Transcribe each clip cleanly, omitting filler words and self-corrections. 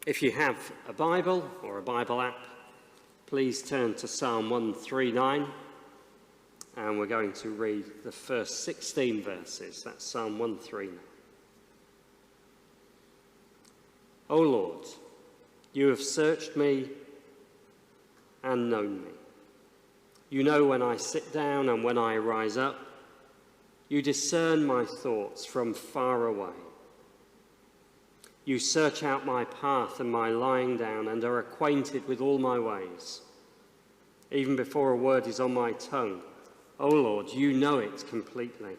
If you have a Bible or a Bible app, please turn to Psalm 139, and we're going to read the first 16 verses. That's Psalm 139. O Lord, you have searched me and known me. You know when I sit down and when I rise up. You discern my thoughts from far away. You search out my path and my lying down and are acquainted with all my ways. Even before a word is on my tongue, O Lord, you know it completely.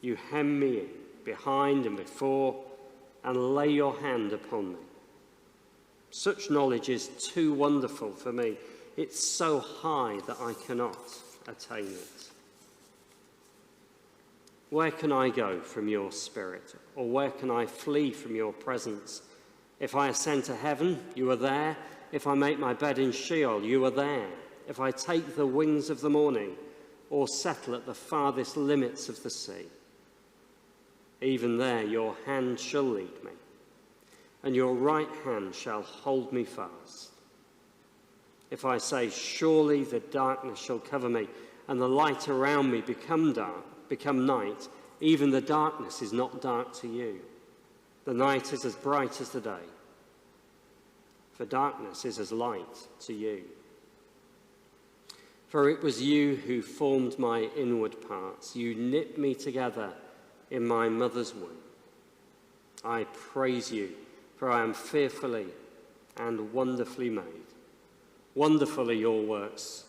You hem me in behind and before and lay your hand upon me. Such knowledge is too wonderful for me. It's so high that I cannot attain it. Where can I go from your spirit? Or where can I flee from your presence? If I ascend to heaven, you are there. If I make my bed in Sheol, you are there. If I take the wings of the morning or settle at the farthest limits of the sea, even there your hand shall lead me, and your right hand shall hold me fast. If I say, surely the darkness shall cover me, and the light around me become night, even the darkness is not dark to you. The night is as bright as the day, for darkness is as light to you. For it was you who formed my inward parts. You knit me together in my mother's womb. I praise you, for I am fearfully and wonderfully made. Wonderful are your works,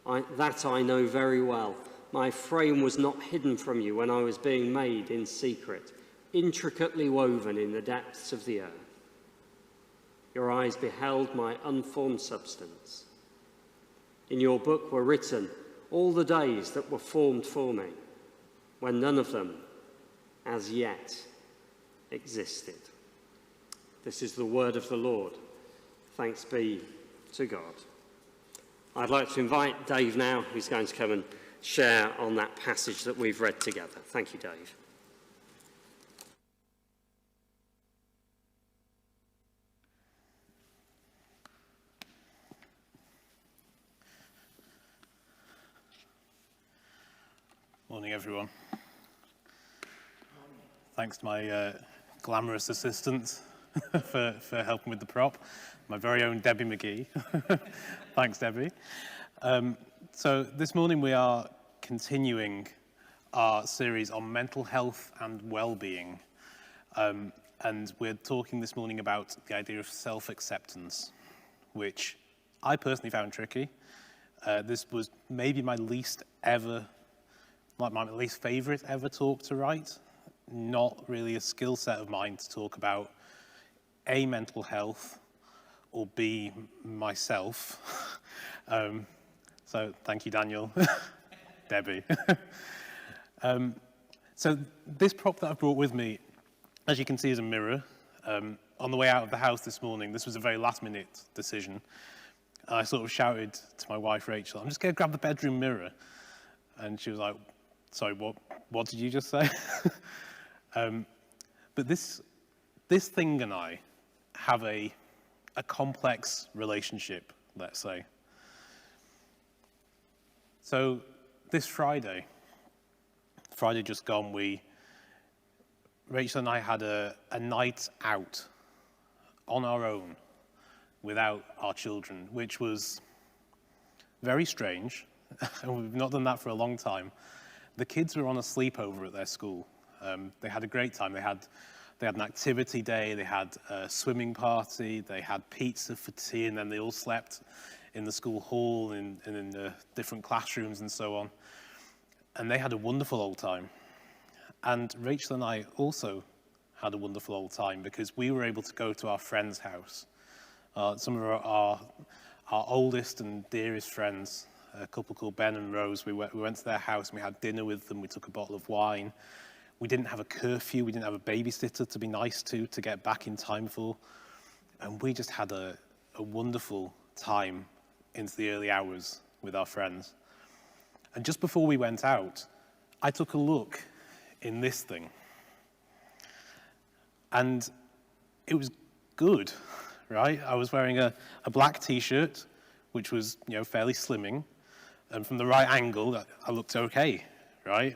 that I know very well. My frame was not hidden from you when I was being made in secret, intricately woven in the depths of the earth. Your eyes beheld my unformed substance. In your book were written all the days that were formed for me, when none of them as yet existed. This is the word of the Lord. Thanks be to God. I'd like to invite Dave now, who's going to come and share on that passage that we've read together. Thank you, Dave. Morning, everyone. Thanks to my glamorous assistant for helping with the prop, my very own Debbie McGee. Thanks, Debbie. So this morning we are continuing our series on mental health and well-being. And we're talking this morning about the idea of self-acceptance, which I personally found tricky. This was maybe my least favourite ever talk to write. Not really a skill set of mine to talk about A, mental health, or B, myself. So thank you, Daniel. Debbie. So this prop that I've brought with me, as you can see, is a mirror. On the way out of the house this morning, this was a very last-minute decision. I sort of shouted to my wife, Rachel, I'm just going to grab the bedroom mirror. And she was like, sorry, what did you just say? But this thing and I have a complex relationship, let's say. So this Friday just gone, Rachel and I had a night out on our own without our children, which was very strange. And we've not done that for a long time. The kids were on a sleepover at their school. They had a great time. They had an activity day, they had a swimming party, they had pizza for tea, and then they all slept in the school hall and in the different classrooms and so on. And they had a wonderful old time. And Rachel and I also had a wonderful old time because we were able to go to our friend's house. Some of our oldest and dearest friends, a couple called Ben and Rose, we went to their house and we had dinner with them. We took a bottle of wine. We didn't have a curfew. We didn't have a babysitter to be nice to get back in time for. And we just had a wonderful time into the early hours with our friends. And just before we went out, I took a look in this thing. And it was good, right? I was wearing a black t-shirt, which was, fairly slimming. And from the right angle, I looked okay, right?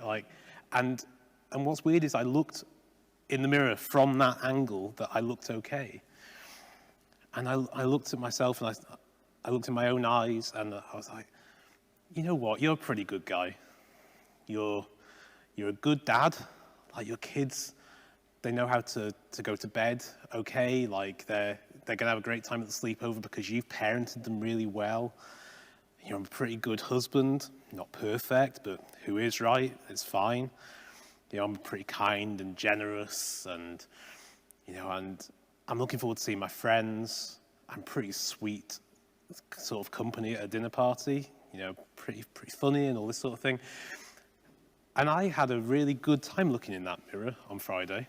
And what's weird is I looked in the mirror from that angle that I looked okay. And I looked at myself and I looked in my own eyes and I was like, you know what? You're a pretty good guy. You're a good dad. Like, your kids, they know how to go to bed okay. Like, they're going to have a great time at the sleepover because you've parented them really well. You're a pretty good husband. Not perfect, but who is right? It's fine. I'm pretty kind and generous and I'm looking forward to seeing my friends. I'm pretty sweet sort of company at a dinner party, pretty funny and all this sort of thing. And I had a really good time looking in that mirror on Friday.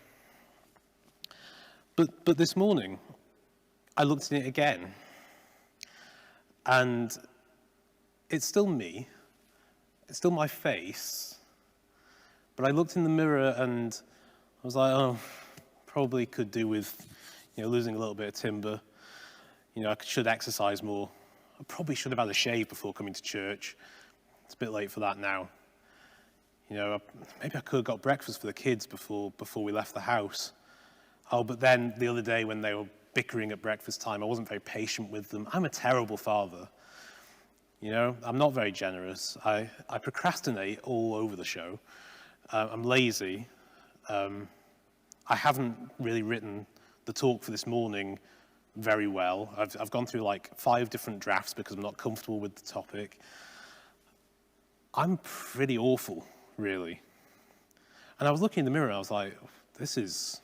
But this morning, I looked in it again. And it's still me. It's still my face. But I looked in the mirror and I was like, oh, probably could do with, losing a little bit of timber. I should exercise more. I probably should have had a shave before coming to church. It's a bit late for that now. Maybe I could have got breakfast for the kids before we left the house. Oh, but then the other day when they were bickering at breakfast time, I wasn't very patient with them. I'm a terrible father. I'm not very generous. I procrastinate all over the show. I'm lazy. I haven't really written the talk for this morning very well. I've gone through like 5 different drafts because I'm not comfortable with the topic. I'm pretty awful, really. And I was looking in the mirror and I was like, this is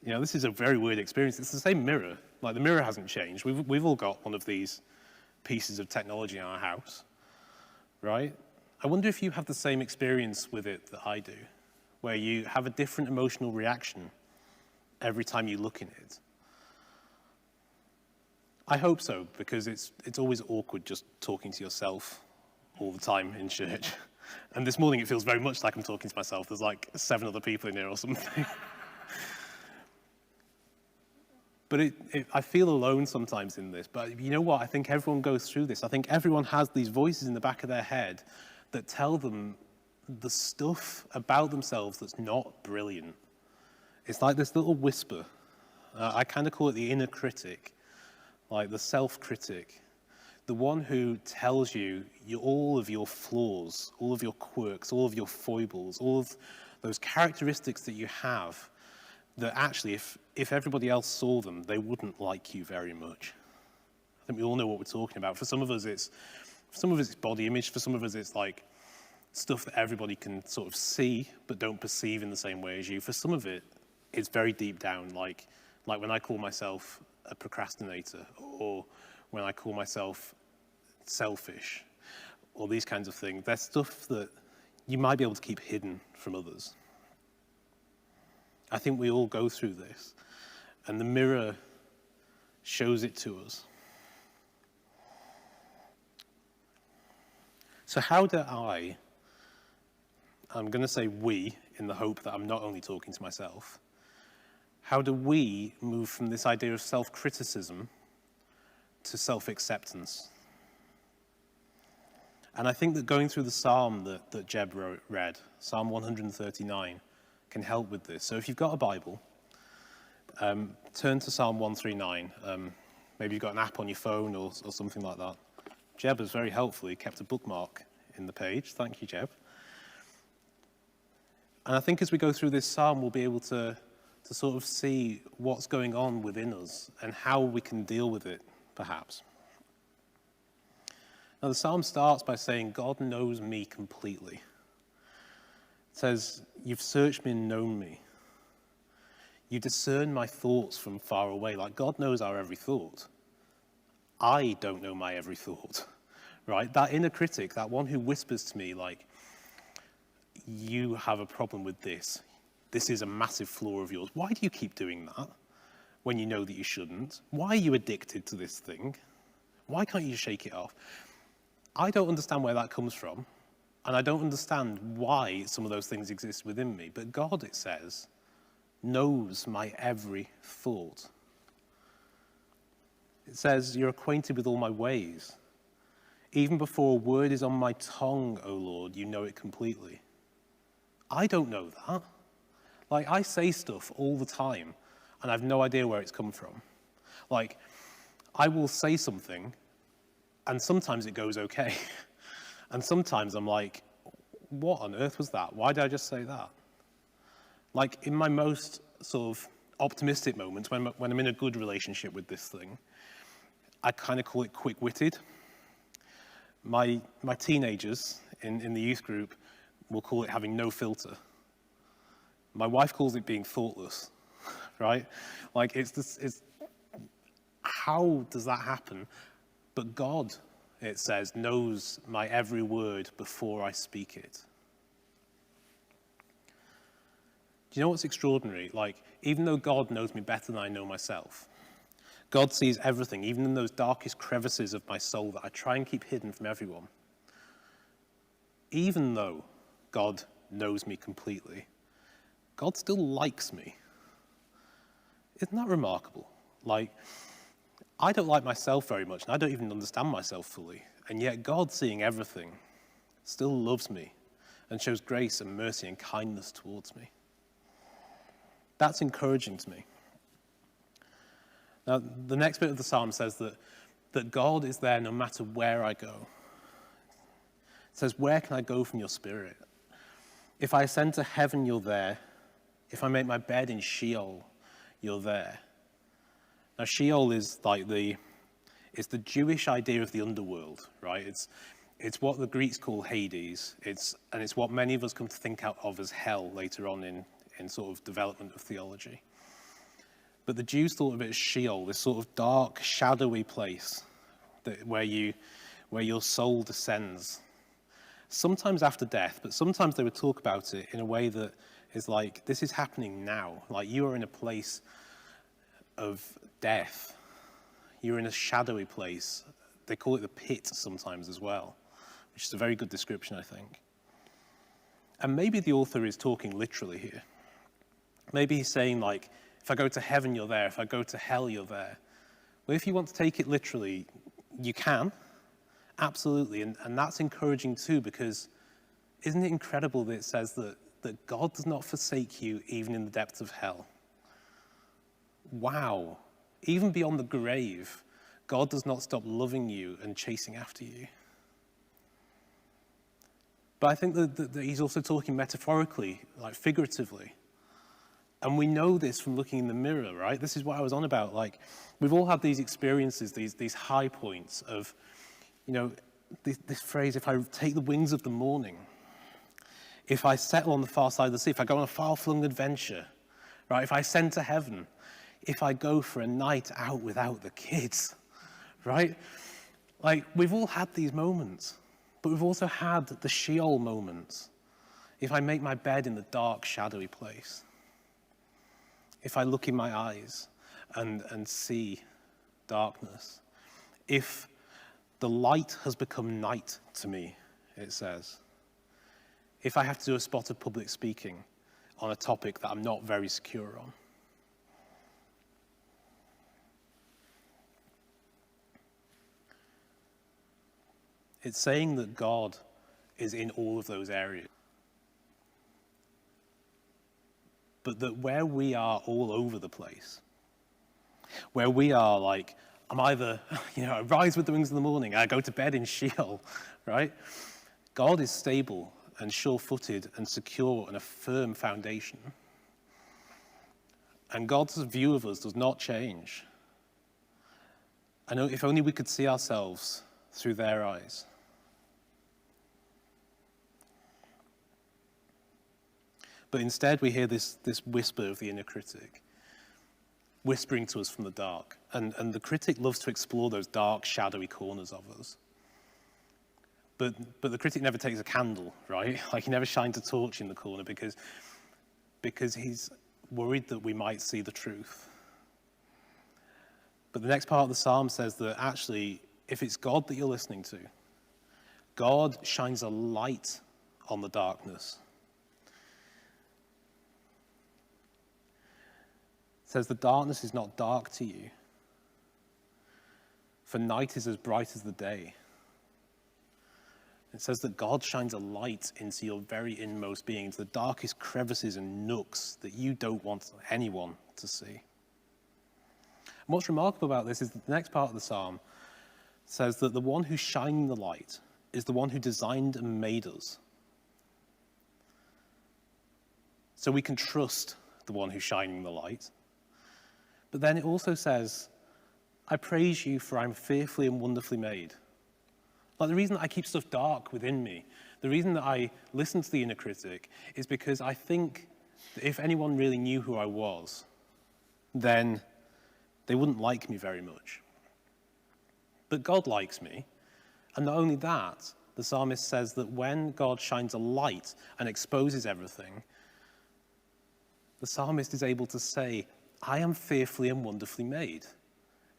a very weird experience. It's the same mirror. Like, the mirror hasn't changed. We've all got one of these pieces of technology in our house, right? I wonder if you have the same experience with it that I do, where you have a different emotional reaction every time you look in it. I hope so, because it's always awkward just talking to yourself all the time in church. And this morning it feels very much like I'm talking to myself. There's like 7 other people in here or something. But I feel alone sometimes in this. But you know what? I think everyone goes through this. I think everyone has these voices in the back of their head that tell them the stuff about themselves that's not brilliant. It's like this little whisper. I kind of call it the inner critic, like the self-critic, the one who tells you all of your flaws, all of your quirks, all of your foibles, all of those characteristics that you have that actually, if everybody else saw them, they wouldn't like you very much. I think we all know what we're talking about. For some of us, it's body image. For some of us, it's like stuff that everybody can sort of see but don't perceive in the same way as you. For some of it, it's very deep down, like when I call myself a procrastinator, or when I call myself selfish, or these kinds of things. They're stuff that you might be able to keep hidden from others. I think we all go through this, and the mirror shows it to us. So how do I'm going to say we, in the hope that I'm not only talking to myself, how do we move from this idea of self-criticism to self-acceptance? And I think that going through the psalm that Jeb read, Psalm 139, can help with this. So if you've got a Bible, turn to Psalm 139. Maybe you've got an app on your phone or something like that. Jeb has very helpfully kept a bookmark in the page. Thank you, Jeb. And I think as we go through this psalm, we'll be able to sort of see what's going on within us and how we can deal with it, perhaps. Now, the psalm starts by saying, God knows me completely. It says, you've searched me and known me. You discern my thoughts from far away. Like, God knows our every thought. I don't know my every thought, right? That inner critic, that one who whispers to me, like, you have a problem with this. This is a massive flaw of yours. Why do you keep doing that when you know that you shouldn't? Why are you addicted to this thing? Why can't you shake it off? I don't understand where that comes from, and I don't understand why some of those things exist within me. But God, it says, knows my every thought. It says, you're acquainted with all my ways. Even before a word is on my tongue, O Lord, you know it completely. I don't know that. Like, I say stuff all the time, and I've no idea where it's come from. Like, I will say something, and sometimes it goes okay. And sometimes I'm like, what on earth was that? Why did I just say that? Like, in my most sort of optimistic moments, when I'm in a good relationship with this thing, I kind of call it quick-witted. My teenagers in the youth group will call it having no filter. My wife calls it being thoughtless, right? Like, it's how does that happen? But God, it says, knows my every word before I speak it. Do you know what's extraordinary? Like, even though God knows me better than I know myself, God sees everything, even in those darkest crevices of my soul that I try and keep hidden from everyone. Even though God knows me completely, God still likes me. Isn't that remarkable? Like, I don't like myself very much, and I don't even understand myself fully, and yet God, seeing everything, still loves me and shows grace and mercy and kindness towards me. That's encouraging to me. Now, the next bit of the psalm says that God is there no matter where I go. It says, where can I go from your spirit? If I ascend to heaven, you're there. If I make my bed in Sheol, you're there. Now, Sheol is like it's the Jewish idea of the underworld, right? It's what the Greeks call Hades. It's what many of us come to think out of as hell later on in sort of development of theology. But the Jews thought of it as Sheol, this sort of dark, shadowy place where your soul descends. Sometimes after death, but sometimes they would talk about it in a way that is like, this is happening now. Like, you are in a place of death. You're in a shadowy place. They call it the pit sometimes as well, which is a very good description, I think. And maybe the author is talking literally here. Maybe he's saying, like, if I go to heaven, you're there. If I go to hell, you're there. Well, if you want to take it literally, you can. Absolutely. And that's encouraging too, because isn't it incredible that it says that God does not forsake you even in the depths of hell? Wow. Even beyond the grave, God does not stop loving you and chasing after you. But I think that he's also talking metaphorically, like figuratively. And we know this from looking in the mirror, right? This is what I was on about. Like, we've all had these experiences, these high points of, you know, this phrase, if I take the wings of the morning, if I settle on the far side of the sea, if I go on a far-flung adventure, right? If I ascend to heaven, if I go for a night out without the kids, right? Like, we've all had these moments, but we've also had the Sheol moments. If I make my bed in the dark, shadowy place, if I look in my eyes and see darkness, if the light has become night to me, it says, if I have to do a spot of public speaking on a topic that I'm not very secure on. It's saying that God is in all of those areas. But that where we are all over the place, where we are like, I'm either, I rise with the wings of the morning, I go to bed in Sheol, right? God is stable and sure-footed and secure and a firm foundation. And God's view of us does not change. I know if only we could see ourselves through their eyes. But instead we hear this whisper of the inner critic, whispering to us from the dark. And the critic loves to explore those dark, shadowy corners of us. But the critic never takes a candle, right? Like, he never shines a torch in the corner because he's worried that we might see the truth. But the next part of the psalm says that actually, if it's God that you're listening to, God shines a light on the darkness. It says the darkness is not dark to you. for night is as bright as the day. It says that God shines a light into your very inmost being, into the darkest crevices and nooks that you don't want anyone to see. And what's remarkable about this is that the next part of the psalm says that the one who's shining the light is the one who designed and made us. So we can trust the one who's shining the light. But then it also says, I praise you for I'm fearfully and wonderfully made. Like the reason that I keep stuff dark within me, the reason that I listen to the inner critic is because I think that if anyone really knew who I was, then they wouldn't like me very much. But God likes me. And not only that, the psalmist says that when God shines a light and exposes everything, the psalmist is able to say, I am fearfully and wonderfully made.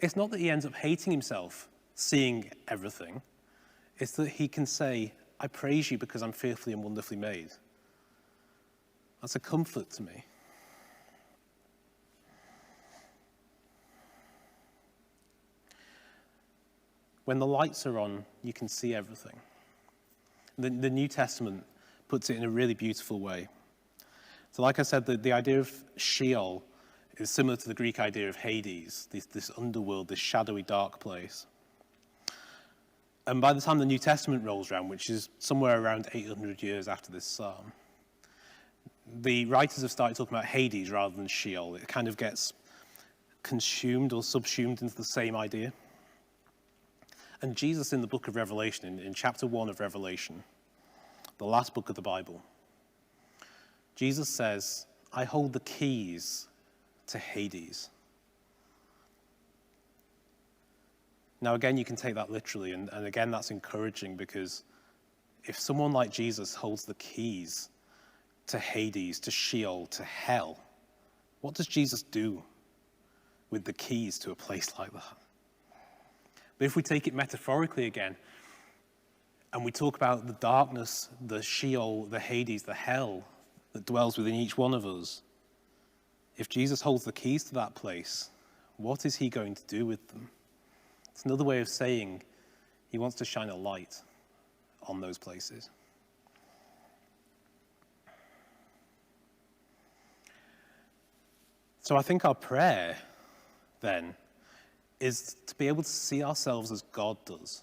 It's not that he ends up hating himself, seeing everything. It's that he can say, I praise you because I'm fearfully and wonderfully made. That's a comfort to me. When the lights are on, you can see everything. The New Testament puts it in a really beautiful way. So like I said, the idea of Sheol is similar to the Greek idea of Hades, this underworld, this shadowy, dark place. And by the time the New Testament rolls around, which is somewhere around 800 years after this psalm, the writers have started talking about Hades rather than Sheol. It kind of gets consumed or subsumed into the same idea. And Jesus in the book of Revelation, in chapter 1 of Revelation, the last book of the Bible, Jesus says, I hold the keys to Hades. Now, again, you can take that literally, and again, that's encouraging because if someone like Jesus holds the keys to Hades, to Sheol, to hell, what does Jesus do with the keys to a place like that? But if we take it metaphorically again, and we talk about the darkness, the Sheol, the Hades, the hell that dwells within each one of us, if Jesus holds the keys to that place, what is he going to do with them? It's another way of saying he wants to shine a light on those places. So I think our prayer, then, is to be able to see ourselves as God does.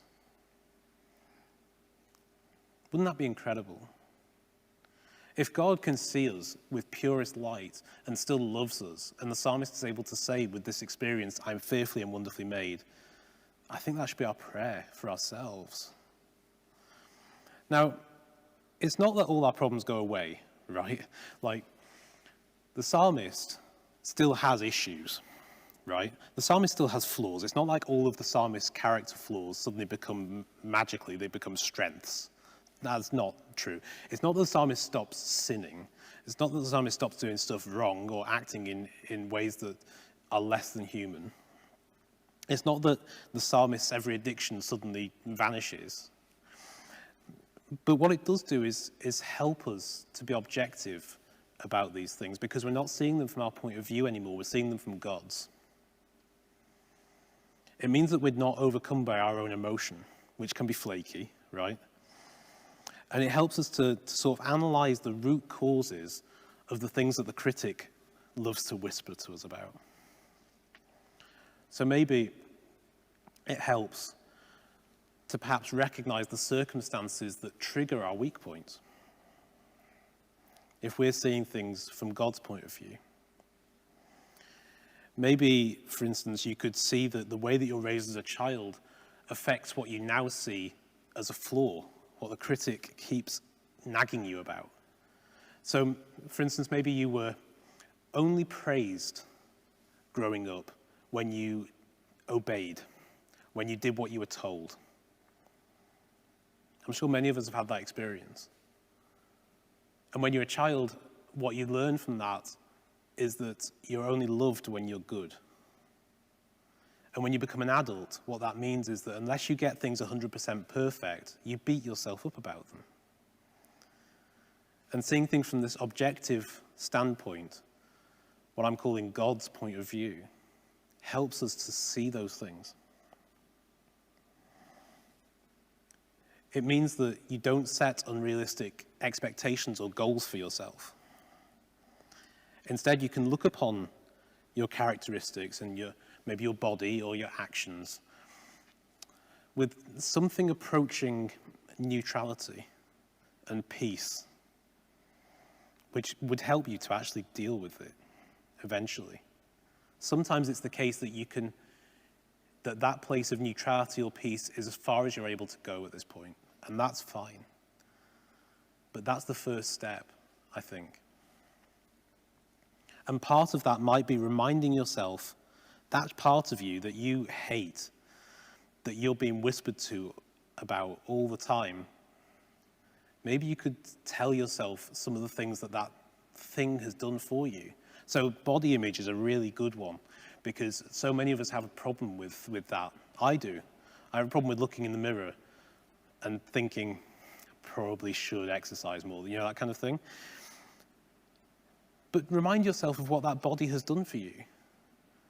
Wouldn't that be incredible? If God can see us with purest light and still loves us, and the psalmist is able to say with this experience, I'm fearfully and wonderfully made, I think that should be our prayer for ourselves. Now, it's not that all our problems go away, right? Like, the psalmist still has issues, right? The psalmist still has flaws. It's not like all of the psalmist's character flaws suddenly they become strengths. That's not true. It's not that the psalmist stops sinning. It's not that the psalmist stops doing stuff wrong or acting in ways that are less than human. It's not that the psalmist's every addiction suddenly vanishes. But what it does do is help us to be objective about these things because we're not seeing them from our point of view anymore. We're seeing them from God's. It means that we're not overcome by our own emotion, which can be flaky, right? And it helps us to sort of analyze the root causes of the things that the critic loves to whisper to us about. So maybe it helps to perhaps recognize the circumstances that trigger our weak points. If we're seeing things from God's point of view. Maybe, for instance, you could see that the way that you're raised as a child affects what you now see as a flaw, what the critic keeps nagging you about. So, for instance, maybe you were only praised growing up when you obeyed, when you did what you were told. I'm sure many of us have had that experience. And when you're a child, what you learn from that is that you're only loved when you're good. And when you become an adult, what that means is that unless you get things 100% perfect, you beat yourself up about them. And seeing things from this objective standpoint, what I'm calling God's point of view, helps us to see those things. It means that you don't set unrealistic expectations or goals for yourself. Instead, you can look upon your characteristics and maybe your body or your actions with something approaching neutrality and peace, which would help you to actually deal with it eventually. Sometimes it's the case that that place of neutrality or peace is as far as you're able to go at this point, and that's fine. But that's the first step, I think. And part of that might be reminding yourself that part of you that you hate, that you're being whispered to about all the time. Maybe you could tell yourself some of the things that thing has done for you. So body image is a really good one, because so many of us have a problem with that. I do. I have a problem with looking in the mirror and thinking, probably should exercise more, that kind of thing. But remind yourself of what that body has done for you.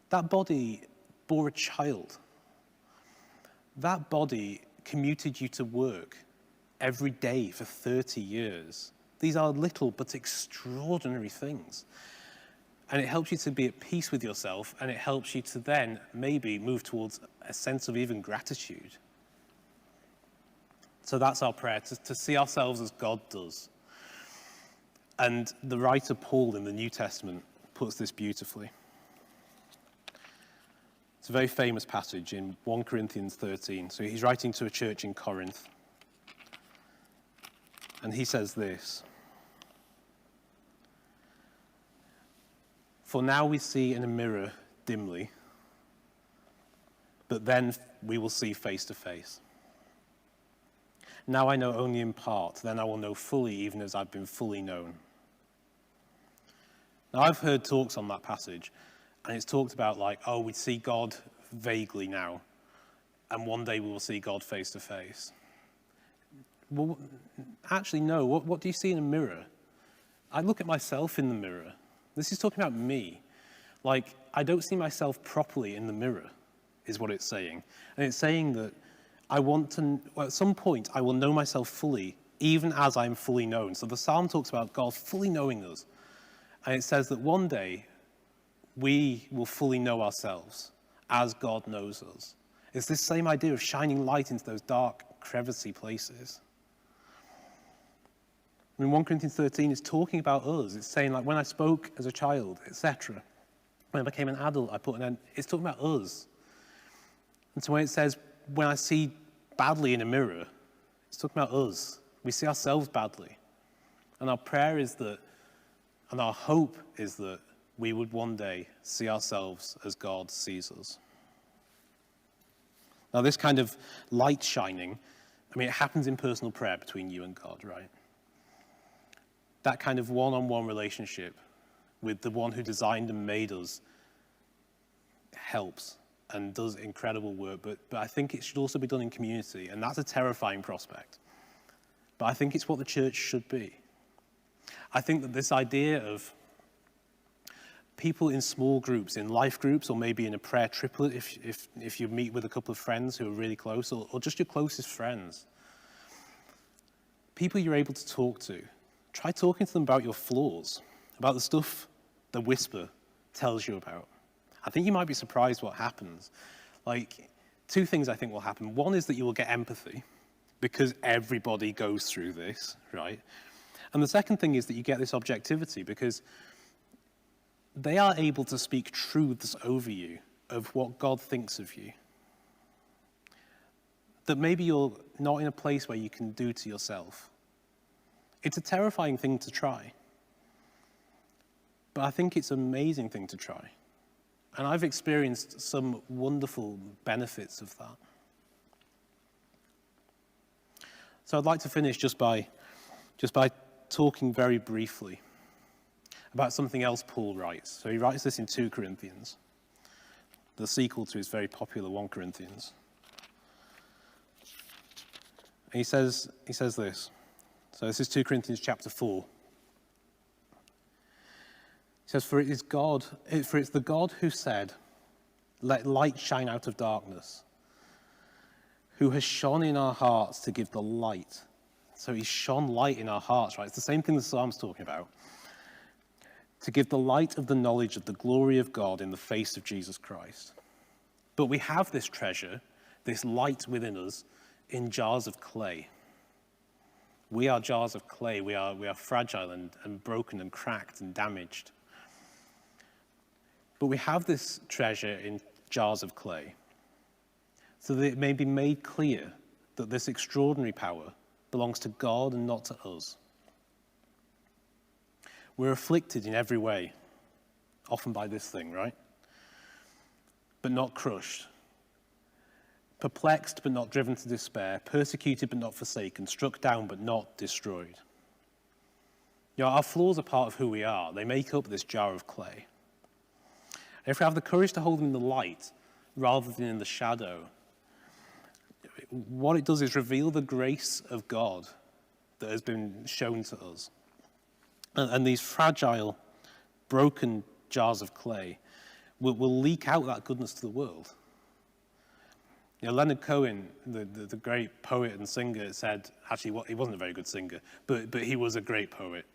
That body bore a child. That body commuted you to work every day for 30 years. These are little but extraordinary things. And it helps you to be at peace with yourself, and it helps you to then maybe move towards a sense of even gratitude. So that's our prayer, to see ourselves as God does. And the writer Paul in the New Testament puts this beautifully. It's a very famous passage in 1 Corinthians 13. So he's writing to a church in Corinth. And he says this: "For now we see in a mirror dimly, but then we will see face to face. Now I know only in part, then I will know fully, even as I've been fully known." Now I've heard talks on that passage, and it's talked about we see God vaguely now, and one day we will see God face to face. Well, actually, no. What do you see in a mirror? I look at myself in the mirror. This is talking about me. I don't see myself properly in the mirror, is what it's saying. And it's saying that at some point, I will know myself fully, even as I'm fully known. So the psalm talks about God fully knowing us. And it says that one day, we will fully know ourselves as God knows us. It's this same idea of shining light into those dark, crevicy places. In 1 Corinthians 13, it's talking about us. It's saying, when I spoke as a child, etc. When I became an adult, I put an end. It's talking about us. And so when it says, when I see badly in a mirror, it's talking about us. We see ourselves badly. And our prayer is that, and our hope is that we would one day see ourselves as God sees us. Now, this kind of light shining, it happens in personal prayer between you and God, right? That kind of one-on-one relationship with the one who designed and made us helps and does incredible work, but I think it should also be done in community, and that's a terrifying prospect. But I think it's what the church should be. I think that this idea of people in small groups, in life groups, or maybe in a prayer triplet, if you meet with a couple of friends who are really close, or just your closest friends, people you're able to talk to, try talking to them about your flaws, about the stuff the whisper tells you about. I think you might be surprised what happens. Two things I think will happen. One is that you will get empathy, because everybody goes through this, right? And the second thing is that you get this objectivity, because they are able to speak truths over you of what God thinks of you, that maybe you're not in a place where you can do to yourself. It's a terrifying thing to try, but I think it's an amazing thing to try. And I've experienced some wonderful benefits of that. So I'd like to finish just by talking very briefly about something else Paul writes. So he writes this in 2 Corinthians, the sequel to his very popular 1 Corinthians. And he says this. So this is 2 Corinthians chapter 4. He says, for it's the God who said, "Let light shine out of darkness," who has shone in our hearts to give the light. So he's shone light in our hearts, right? It's the same thing the Psalm's talking about. To give the light of the knowledge of the glory of God in the face of Jesus Christ. But we have this treasure, this light within us, in jars of clay. We are jars of clay. We are fragile and broken and cracked and damaged. But we have this treasure in jars of clay so that it may be made clear that this extraordinary power belongs to God and not to us. We're afflicted in every way, often by this thing, right? But not crushed. Perplexed but not driven to despair. Persecuted but not forsaken. Struck down but not destroyed. Our flaws are part of who we are. They make up this jar of clay. And if we have the courage to hold them in the light rather than in the shadow, what it does is reveal the grace of God that has been shown to us. And these fragile, broken jars of clay will leak out that goodness to the world. Leonard Cohen, the great poet and singer, said, actually, he wasn't a very good singer, but he was a great poet.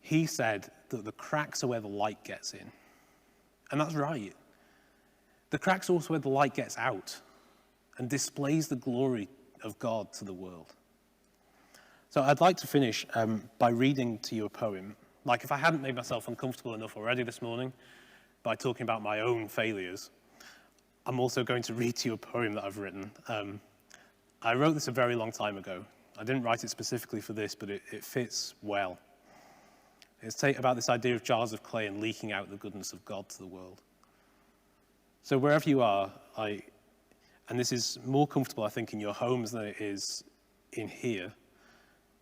He said that the cracks are where the light gets in. And that's right. The cracks are also where the light gets out and displays the glory of God to the world. So I'd like to finish by reading to you a poem. Like, if I hadn't made myself uncomfortable enough already this morning by talking about my own failures, I'm also going to read to you a poem that I've written. I wrote this a very long time ago. I didn't write it specifically for this, but it fits well. It's about this idea of jars of clay and leaking out the goodness of God to the world. So wherever you are, and this is more comfortable, I think, in your homes than it is in here,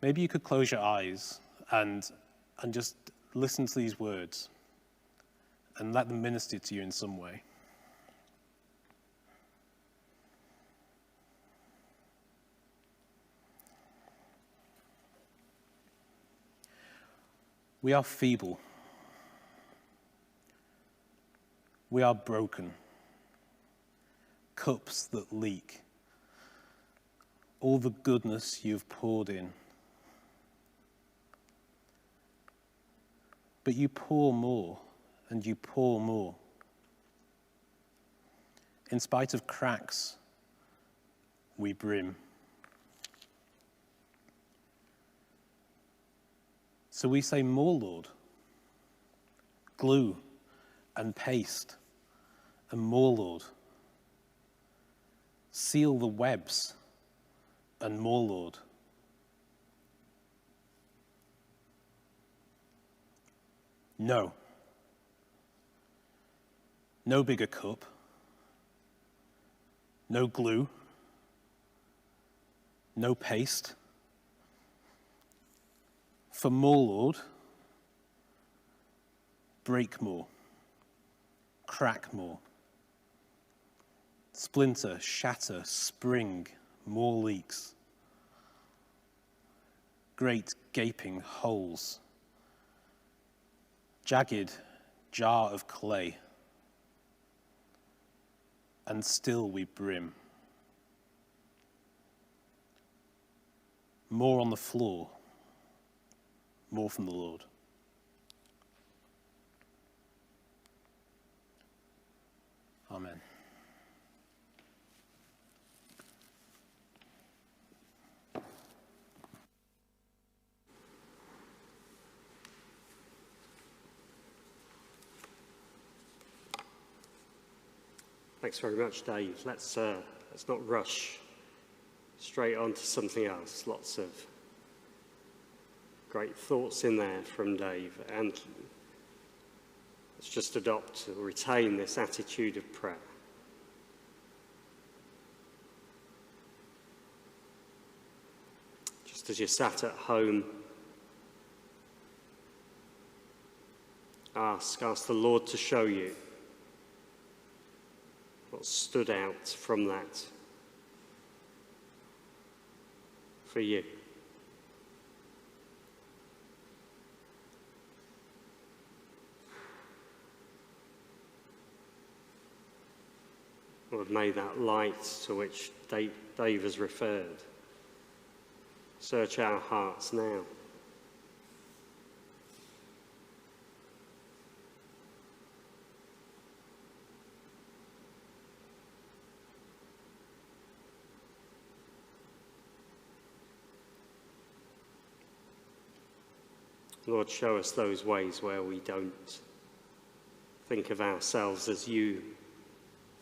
maybe you could close your eyes and just listen to these words and let them minister to you in some way. We are feeble. We are broken. Cups that leak. All the goodness you've poured in. But you pour more, and you pour more. In spite of cracks, we brim. So we say, more, Lord. Glue and paste, and more, Lord. Seal the webs, and more, Lord. No. No bigger cup. No glue. No paste. For more, Lord, break more, crack more, splinter, shatter, spring, more leaks, great gaping holes, jagged jar of clay, and still we brim. More on the floor, more from the Lord. Amen. Thanks very much, Dave. Let's not rush straight on to something else. Lots of great thoughts in there from Dave, and let's just adopt or retain this attitude of prayer. Just as you sat at home, ask the Lord to show you what stood out from that for you. Lord, may that light to which Dave has referred search our hearts now. Lord, show us those ways where we don't think of ourselves as you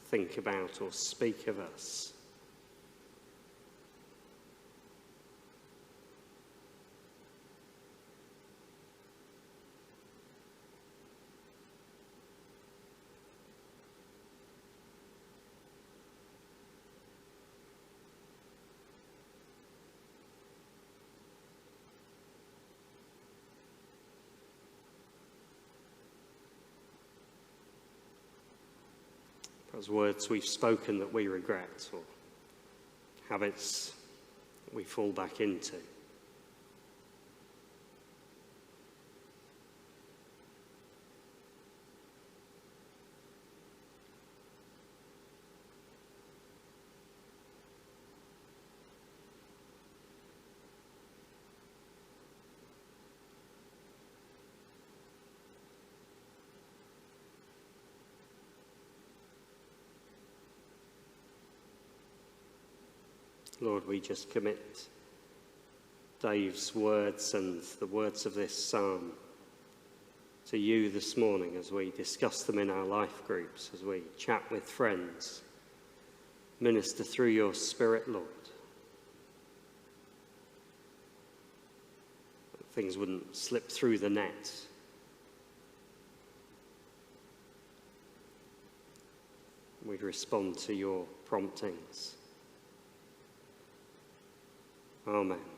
think about or speak of us. Those words we've spoken that we regret, or habits that we fall back into. Lord, we just commit Dave's words and the words of this psalm to you this morning as we discuss them in our life groups, as we chat with friends. Minister through your Spirit, Lord. That things wouldn't slip through the net. We'd respond to your promptings. Amen.